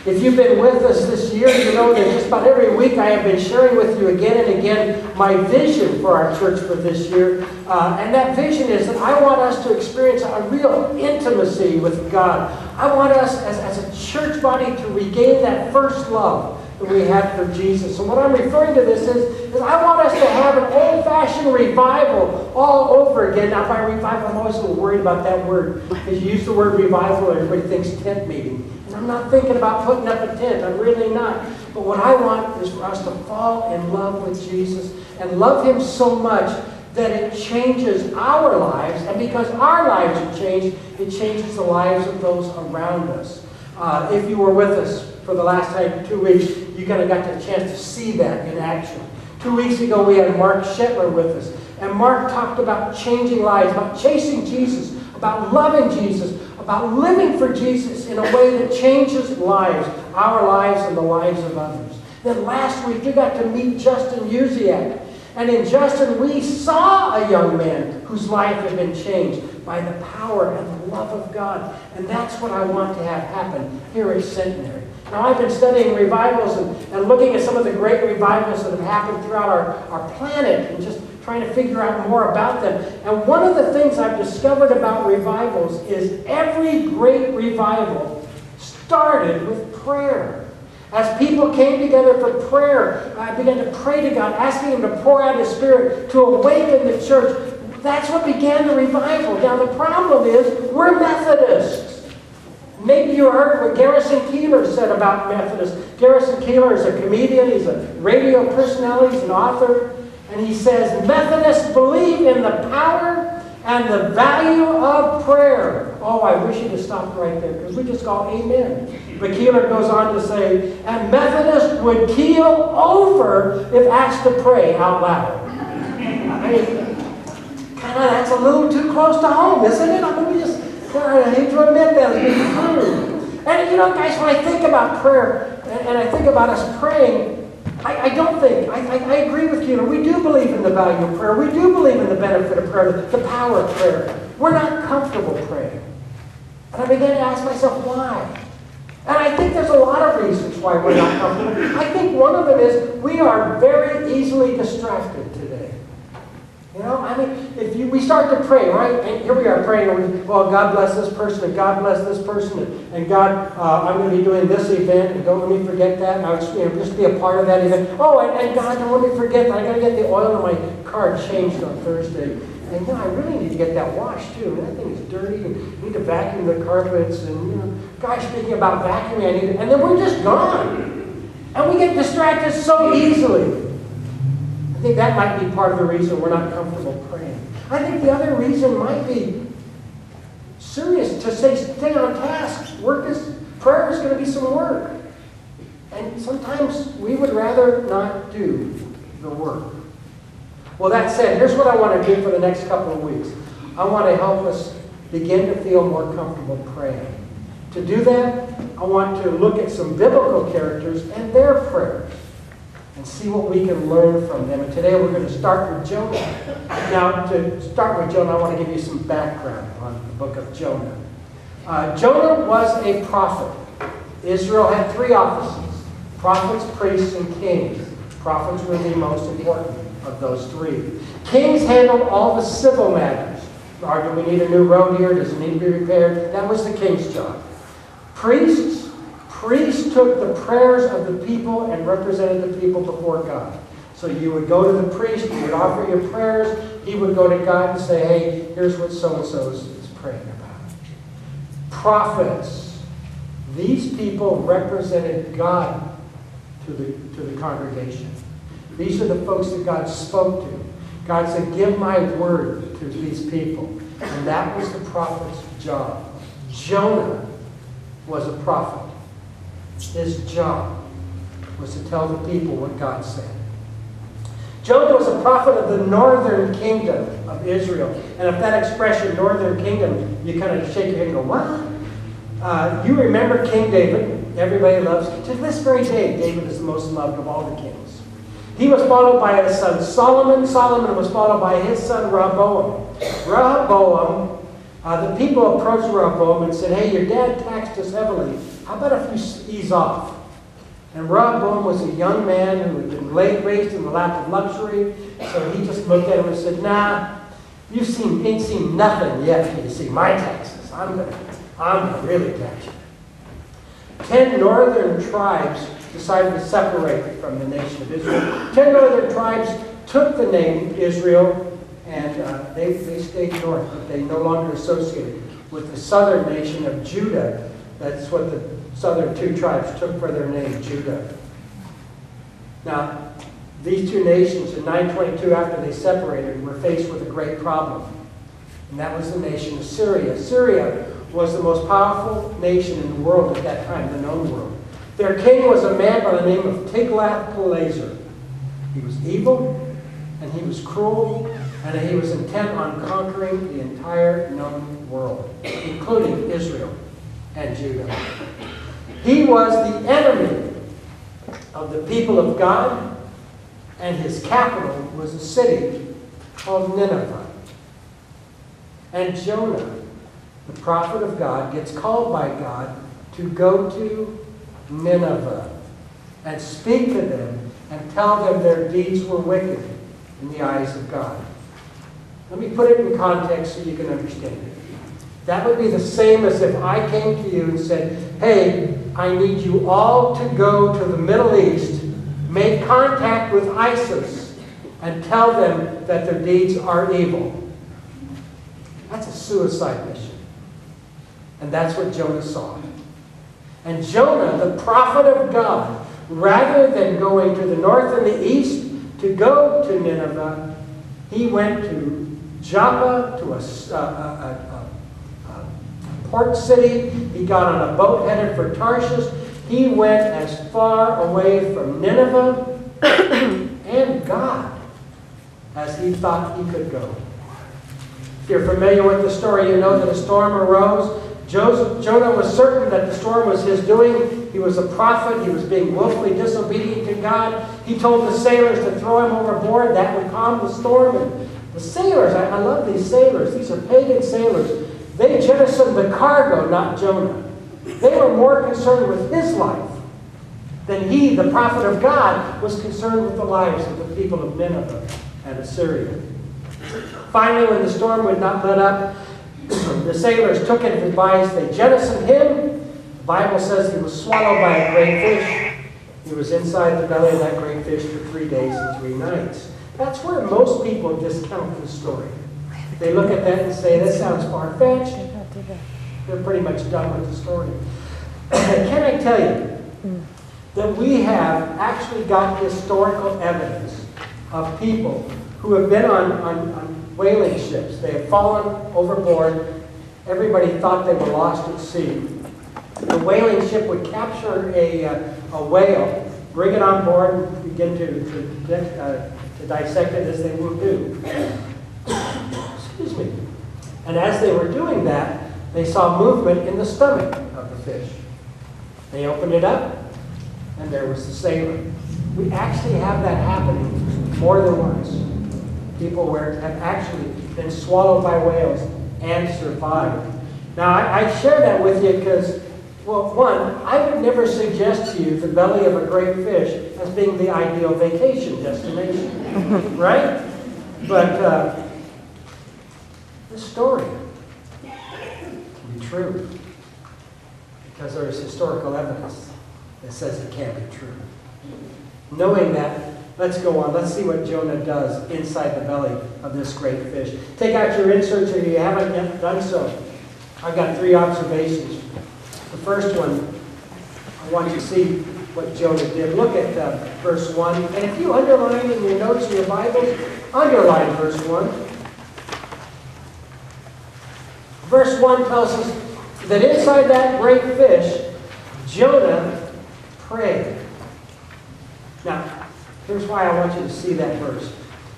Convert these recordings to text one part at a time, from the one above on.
If you've been with us this year, you know that just about every week I have been sharing with you again and again my vision for our church for this year. And that vision is that I want us to experience a real intimacy with God. I want us as a church body to regain that first love that we had for Jesus. And what I'm referring to this is I want us to have an old-fashioned revival all over again. Now, by revival, I'm always a little worried about that word. Because you use the word revival, everybody thinks tent meeting. And I'm not thinking about putting up a tent. I'm really not. But what I want is for us to fall in love with Jesus and love Him so much that it changes our lives. And because our lives are changed, it changes the lives of those around us. If you were with us for the last 2 weeks, you kind of got the chance to see that in action. 2 weeks ago, we had Mark Shetler with us. And Mark talked about changing lives, about chasing Jesus, about loving Jesus, about living for Jesus in a way that changes lives, our lives and the lives of others. Then last week, you got to meet Justin Uziak. And in Justin, we saw a young man whose life had been changed by the power and the love of God. And that's what I want to have happen here at Centenary. Now, I've been studying revivals and looking at some of the great revivals that have happened throughout our planet and just trying to figure out more about them. And one of the things I've discovered about revivals is every great revival started with prayer. As people came together for prayer, I began to pray to God, asking Him to pour out His Spirit to awaken the church. That's what began the revival. Now, the problem is we're Methodists. Maybe you heard what Garrison Keillor said about Methodists. Garrison Keillor is a comedian. He's a radio personality. He's an author. And he says, Methodists believe in the power and the value of prayer. Oh, I wish he'd have stopped right there, because we just go, amen. But Keillor goes on to say, and Methodists would keel over if asked to pray out loud. I mean, kind of, that's a little too close to home, isn't it? I mean, I hate to admit that it's true. And you know, guys, when I think about prayer, and I think about us praying, I agree with you. We do believe in the value of prayer. We do believe in the benefit of prayer, the power of prayer. We're not comfortable praying. And I began to ask myself, why? And I think there's a lot of reasons why we're not comfortable. I think one of them is we are very easily distracted today. You know, I mean, we start to pray, right? And here we are praying, and God bless this person, and God bless this person, and God, I'm going to be doing this event, and don't let me forget that, and I'll just be a part of that event. Oh, and God, don't let me forget that I got to get the oil in my car changed on Thursday. And I really need to get that washed too. That thing is dirty, and I need to vacuum the carpets, and gosh, speaking about vacuuming, and then we're just gone. And we get distracted so easily. I think that might be part of the reason we're not comfortable praying. I think the other reason might be serious, to stay on task. Prayer is going to be some work. And sometimes we would rather not do the work. Well, that said, here's what I want to do for the next couple of weeks. I want to help us begin to feel more comfortable praying. To do that, I want to look at some biblical characters and their prayers and see what we can learn from them. And today we're going to start with Jonah. Now, to start with Jonah, I want to give you some background on the book of Jonah. Jonah was a prophet. Israel had three offices: prophets, priests, and kings. Prophets were the most important of those three. Kings handled all the civil matters. Do we need a new road here? Does it need to be repaired? That was the king's job. Priests took the prayers of the people and represented the people before God. So you would go to the priest, you would offer your prayers, he would go to God and say, hey, here's what so-and-so is praying about. Prophets. These people represented God to the congregation. These are the folks that God spoke to. God said, give my word to these people. And that was the prophet's job. Jonah was a prophet. His job was to tell the people what God said. Jonah was a prophet of the northern kingdom of Israel. And if that expression, northern kingdom, you kind of shake your head and go, what? You remember King David. Everybody loves him. To this very day, David is the most loved of all the kings. He was followed by his son Solomon. Solomon was followed by his son Rehoboam. The people approached Rehoboam and said, hey, your dad taxed us heavily how about if you ease off? And Rehoboam was a young man who had been raised in the lap of luxury, so he just looked at him and said, nah, you ain't seen nothing yet till you see my taxes. I'm gonna really tax you. 10 northern tribes decided to separate from the nation of Israel. 10 northern tribes took the name Israel, and they stayed north, but they no longer associated with the southern nation of Judah. That's what the southern 2 tribes took for their name, Judah. Now, these 2 nations in 922, after they separated, were faced with a great problem. And that was the nation of Syria. Syria was the most powerful nation in the world at that time, the known world. Their king was a man by the name of Tiglath-Pileser. He was evil, and he was cruel, and he was intent on conquering the entire known world, including Israel and Judah. He was the enemy of the people of God, and his capital was a city called Nineveh. And Jonah, the prophet of God, gets called by God to go to Nineveh and speak to them and tell them their deeds were wicked in the eyes of God. Let me put it in context so you can understand it. That would be the same as if I came to you and said, hey, I need you all to go to the Middle East, make contact with ISIS, and tell them that their deeds are evil. That's a suicide mission. And that's what Jonah saw. And Jonah, the prophet of God, rather than going to the north and the east to go to Nineveh, he went to Joppa, to a port city. He got on a boat headed for Tarshish. He went as far away from Nineveh and God as he thought he could go. If you're familiar with the story, you know that a storm arose. Jonah was certain that the storm was his doing. He was a prophet. He was being willfully disobedient to God. He told the sailors to throw him overboard. That would calm the storm. And the sailors, I love these sailors. These are pagan sailors. They jettisoned the cargo, not Jonah. They were more concerned with his life than he, the prophet of God, was concerned with the lives of the people of Nineveh and Assyria. Finally, when the storm would not let up, the sailors took his advice. They jettisoned him. The Bible says he was swallowed by a great fish. He was inside the belly of that great fish for 3 days and 3 nights. That's where most people discount the story. They look at that and say, that sounds far-fetched. They're pretty much done with the story. Can I tell you that we have actually got historical evidence of people who have been on whaling ships. They have fallen overboard. Everybody thought they were lost at sea. The whaling ship would capture a whale, bring it on board, and begin to dissect it as they will do. Excuse me. And as they were doing that, they saw movement in the stomach of the fish. They opened it up, and there was the sailor. We actually have that happening more than once. People have actually been swallowed by whales and survived. Now, I share that with you because, well, one, I would never suggest to you the belly of a great fish as being the ideal vacation destination, right? But this story can be true because there is historical evidence that says it can't be true. Knowing that, let's go on. Let's see what Jonah does inside the belly of this great fish. Take out your inserts if you haven't yet done so. I've got 3 observations. The first one, I want you to see what Jonah did. Look at verse 1. And if you underline in your notes in your Bibles, underline verse 1. Verse 1 tells us that inside that great fish, Jonah prayed. Now, here's why I want you to see that verse.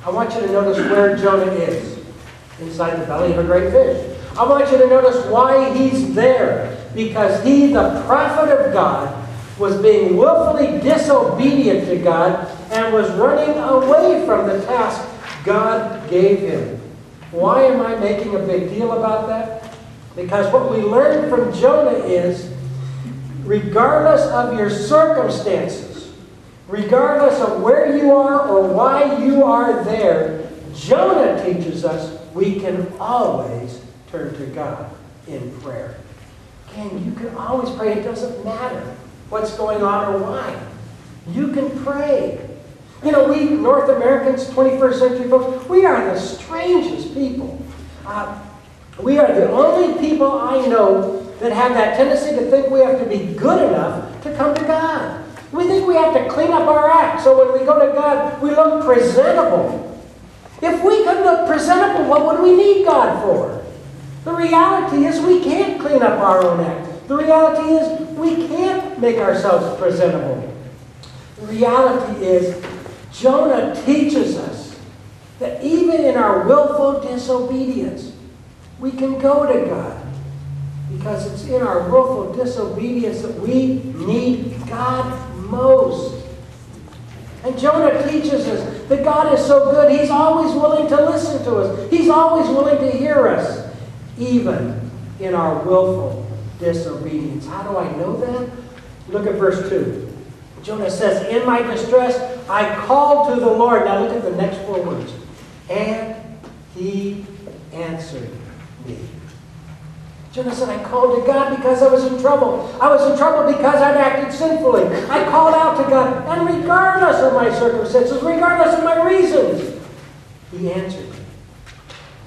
I want you to notice where Jonah is. Inside the belly of a great fish. I want you to notice why he's there. Because he, the prophet of God, was being willfully disobedient to God and was running away from the task God gave him. Why am I making a big deal about that? Because what we learned from Jonah is regardless of your circumstances, regardless of where you are or why you are there, Jonah teaches us we can always turn to God in prayer. Again, you can always pray. It doesn't matter what's going on or why. You can pray. You know, we North Americans, 21st century folks, we are the strangest people. We are the only people I know that have that tendency to think we have to be good enough to come to God. We think we have to clean up our act so when we go to God, we look presentable. If we could look presentable, what would we need God for? The reality is we can't clean up our own act. The reality is we can't make ourselves presentable. The reality is Jonah teaches us that even in our willful disobedience, we can go to God. Because it's in our willful disobedience that we need God most. And Jonah teaches us that God is so good, He's always willing to listen to us. He's always willing to hear us, even in our willful disobedience. How do I know that? Look at verse 2. Jonah says, in my distress, I called to the Lord. Now look at the next 4 words. And He answered me. Jonah said, I called to God because I was in trouble. I was in trouble because I'd acted sinfully. I called out to God, and regardless of my circumstances, regardless of my reasons, He answered me.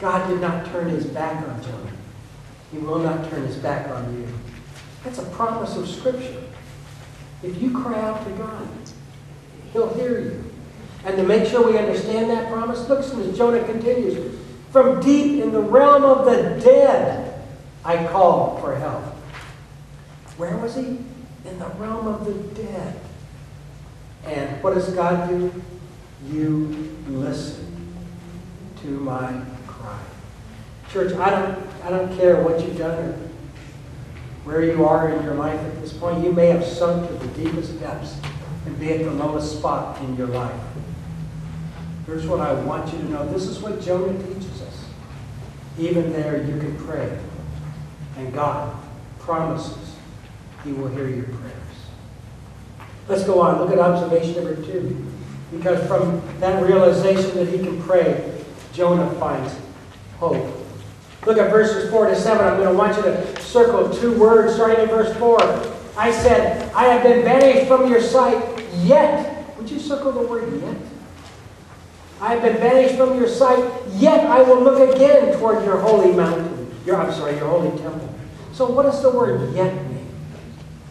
God did not turn His back on Jonah. He will not turn His back on you. That's a promise of Scripture. If you cry out to God, He'll hear you. And to make sure we understand that promise, listen as Jonah continues. From deep in the realm of the dead, I called for help. Where was he? In the realm of the dead. And what does God do? You listen to my cry. Church, I don't care what you've done or where you are in your life at this point. You may have sunk to the deepest depths and be at the lowest spot in your life. Here's what I want you to know. This is what Jonah teaches us. Even there, you can pray. And God promises He will hear your prayers. Let's go on. Look at observation number 2. Because from that realization that he can pray, Jonah finds hope. Look at verses 4 to 7. I'm going to want you to circle 2 words starting in verse 4. I said, I have been banished from your sight, yet. Would you circle the word yet? I have been banished from your sight, yet I will look again toward your holy mountain. Your holy temple. So what does the word yet mean?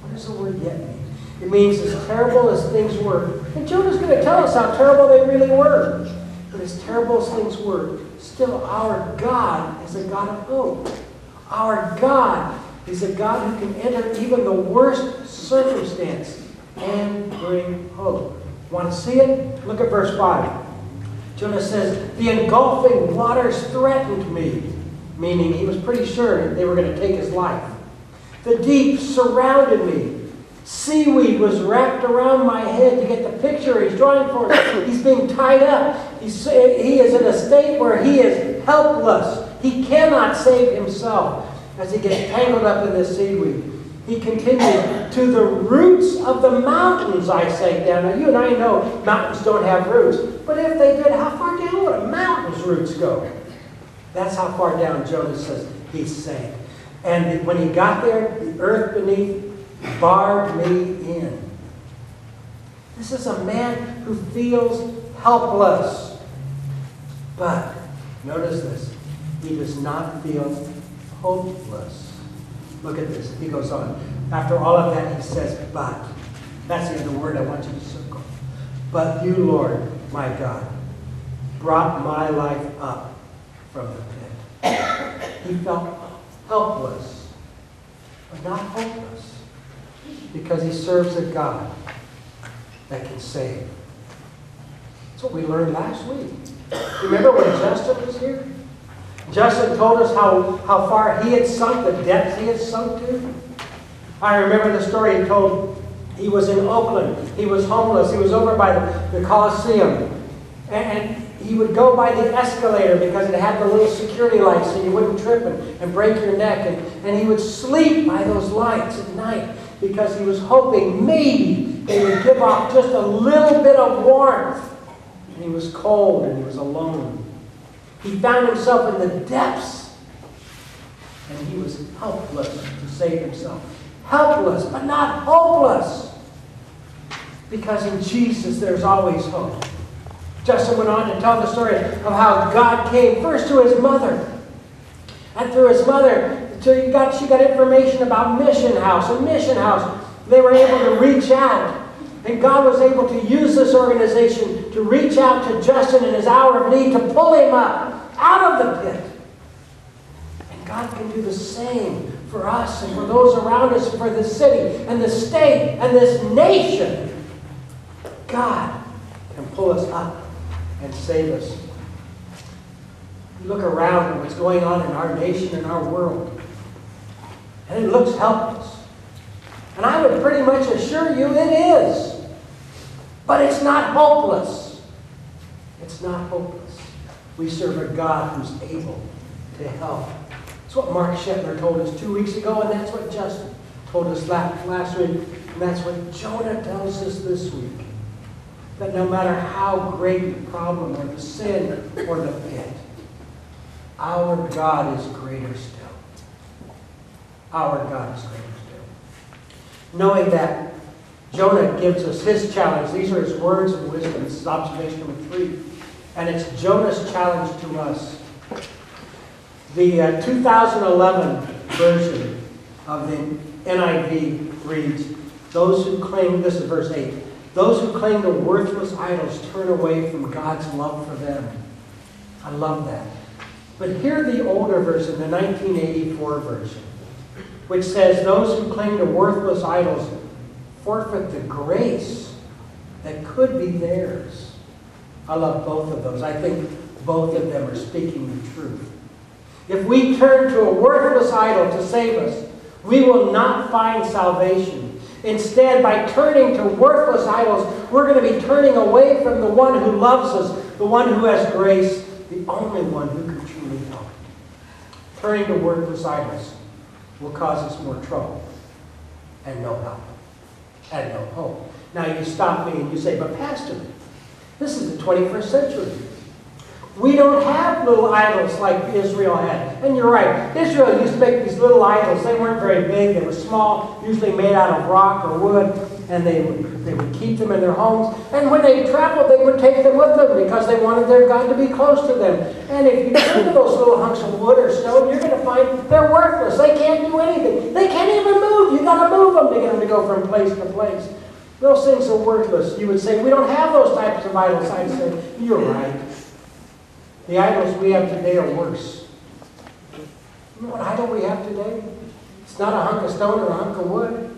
What does the word yet mean? It means as terrible as things were. And Jonah's going to tell us how terrible they really were. But as terrible as things were, still our God is a God of hope. Our God is a God who can enter even the worst circumstance and bring hope. Want to see it? Look at verse 5. Jonah says, the engulfing waters threatened me. Meaning he was pretty sure they were going to take his life. The deep surrounded me. Seaweed was wrapped around my head. You get the picture he's drawing for us. He's being tied up. He is in a state where he is helpless. He cannot save himself as he gets tangled up in this seaweed. He continued, to the roots of the mountains I sank down. Now you and I know mountains don't have roots. But if they did, how far down would a mountain's roots go? That's how far down Jonah says he sank. And when he got there, the earth beneath barred me in. This is a man who feels helpless. But, notice this, he does not feel hopeless. Look at this. He goes on. After all of that, he says, but. That's the other word I want you to circle. But you, Lord, my God, brought my life up from the pit. He felt helpless, but not hopeless, because he serves a God that can save. That's what we learned last week. Remember when Justin was here? Justin told us how far he had sunk, the depths he had sunk to. I remember the story he told. He was in Oakland. He was homeless. He was over by the Coliseum. And he would go by the escalator because it had the little security lights so you wouldn't trip and break your neck. And he would sleep by those lights at night. because he was hoping maybe they would give off just a little bit of warmth. And he was cold and he was alone. He found himself in the depths, and he was helpless to save himself. Helpless, but not hopeless. Because in Jesus there's always hope. Justin went on to tell the story of how God came first to his mother. And through his mother, she got information about Mission House. And Mission House, they were able to reach out. And God was able to use this organization to reach out to Justin in his hour of need, to pull him up out of the pit. And God can do the same for us and for those around us, for the city and the state and this nation. God can pull us up and save us. You look around at what's going on in our nation and our world, and it looks helpless. And I would pretty much assure you it is. But it's not hopeless. It's not hopeless. We serve a God who's able to help. That's what Mark Shetler told us 2 weeks ago, and that's what Justin told us last week, and that's what Jonah tells us this week. That no matter how great the problem or the sin or the pit, our God is greater still. Our God is greater still. Knowing that, Jonah gives us his challenge. These are his words of wisdom. This is observation number 3. And it's Jonah's challenge to us. The 2011 version of the NIV reads, those who claim, this is verse 8, those who claim to worthless idols turn away from God's love for them. I love that. But hear the older version, the 1984 version, which says those who cling to worthless idols forfeit the grace that could be theirs. I love both of those. I think both of them are speaking the truth. If we turn to a worthless idol to save us, we will not find salvation. Instead, by turning to worthless idols, we're going to be turning away from the one who loves us, the one who has grace, the only one who can truly help. Turning to worthless idols will cause us more trouble and no help and no hope. Now you stop me and you say, but Pastor, this is the 21st century. We don't have little idols like Israel had. And you're right. Israel used to make these little idols. They weren't very big. They were small, usually made out of rock or wood. And they would keep them in their homes. And when they traveled, they would take them with them because they wanted their God to be close to them. And if you turn to those little hunks of wood or stone, you're going to find they're worthless. They can't do anything. They can't even move. You've got to move them to get them to go from place to place. Those things are worthless. You would say, we don't have those types of idols. I'd say, you're right. The idols we have today are worse. You know what idol we have today? It's not a hunk of stone or a hunk of wood.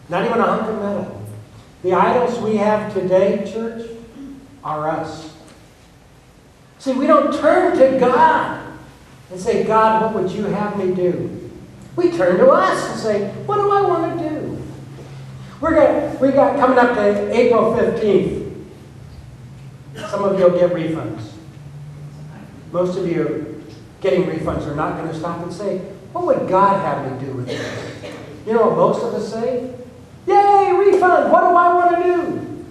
Not even a hunk of metal. The idols we have today, church, are us. See, we don't turn to God and say, God, what would you have me do? We turn to us and say, what do I want to do? We got coming up to April 15th. Some of you will get refunds. Most of you getting refunds are not going to stop and say, what would God have me do with this? You know what most of us say? Yay, refund! What do I want to do?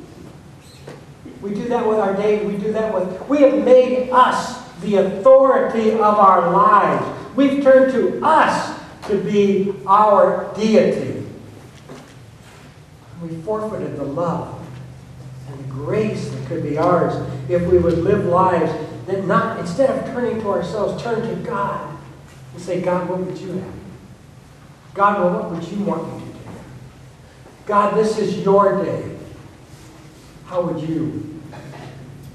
We do that with our day. We have made us the authority of our lives. We've turned to us to be our deity. We forfeited the love and the grace that could be ours if we would live lives that not, instead of turning to ourselves, turn to God and say, God, what would you have? God, well, what would you want me to do? God, this is your day. How would you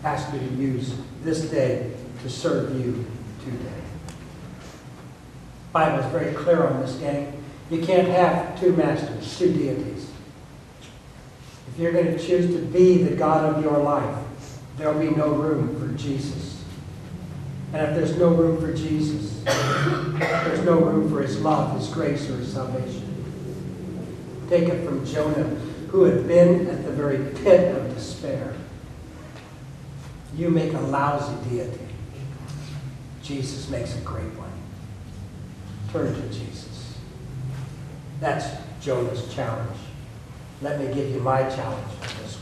ask me to use this day to serve you today? The Bible is very clear on this, gang. You can't have two masters, two deities. If you're going to choose to be the God of your life, there'll be no room for Jesus. And if there's no room for Jesus, there's no room for his love, his grace, or his salvation. Take it from Jonah, who had been at the very pit of despair. You make a lousy deity. Jesus makes a great one. Turn to Jesus. That's Jonah's challenge. Let me give you my challenge for this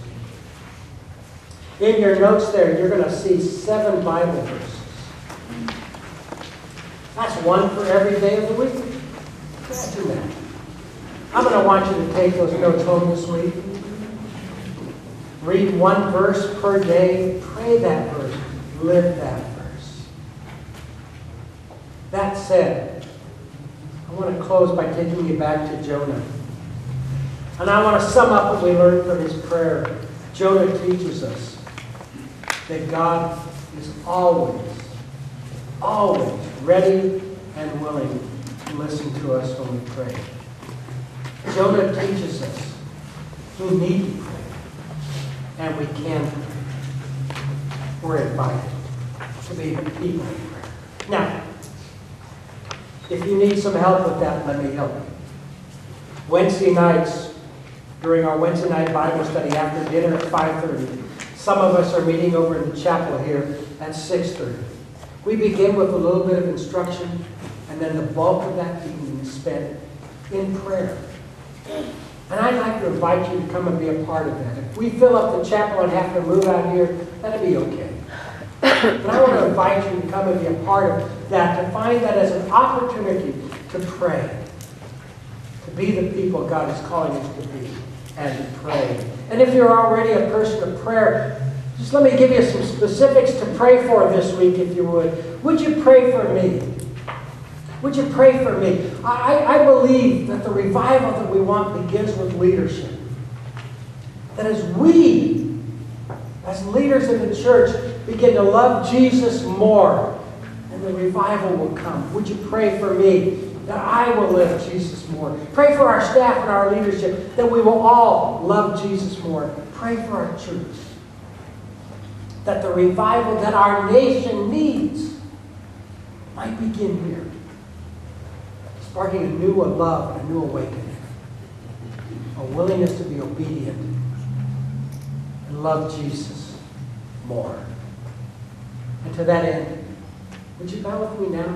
week. In your notes there, you're going to see 7 Bible verses. That's one for every day of the week. Imagine that. I'm going to want you to take those notes home this week. Read one verse per day. Pray that verse. Live that verse. That said, I want to close by taking you back to Jonah. And I want to sum up what we learned from his prayer. Jonah teaches us that God is always ready and willing to listen to us when we pray. Jonah teaches us we need to pray, and we can pray. We're invited to be the people of prayer. Now, if you need some help with that, let me help you. Wednesday nights, during our Wednesday night Bible study after dinner at 5:30, some of us are meeting over in the chapel here at 6:30. We begin with a little bit of instruction, and then the bulk of that evening is spent in prayer. And I'd like to invite you to come and be a part of that. If we fill up the chapel and have to move out here, that'd be okay. But I want to invite you to come and be a part of that, to find that as an opportunity to pray, to be the people God is calling us to be, and to pray. And if you're already a person of prayer, just let me give you some specifics to pray for this week, if you would. Would you pray for me? Would you pray for me? I believe that the revival that we want begins with leadership. That as we, as leaders in the church, begin to love Jesus more, and the revival will come. Would you pray for me that I will love Jesus more? Pray for our staff and our leadership that we will all love Jesus more. Pray for our church that the revival that our nation needs might begin here, sparking a new love and a new awakening, a willingness to be obedient and love Jesus more. And to that end, would you bow with me now?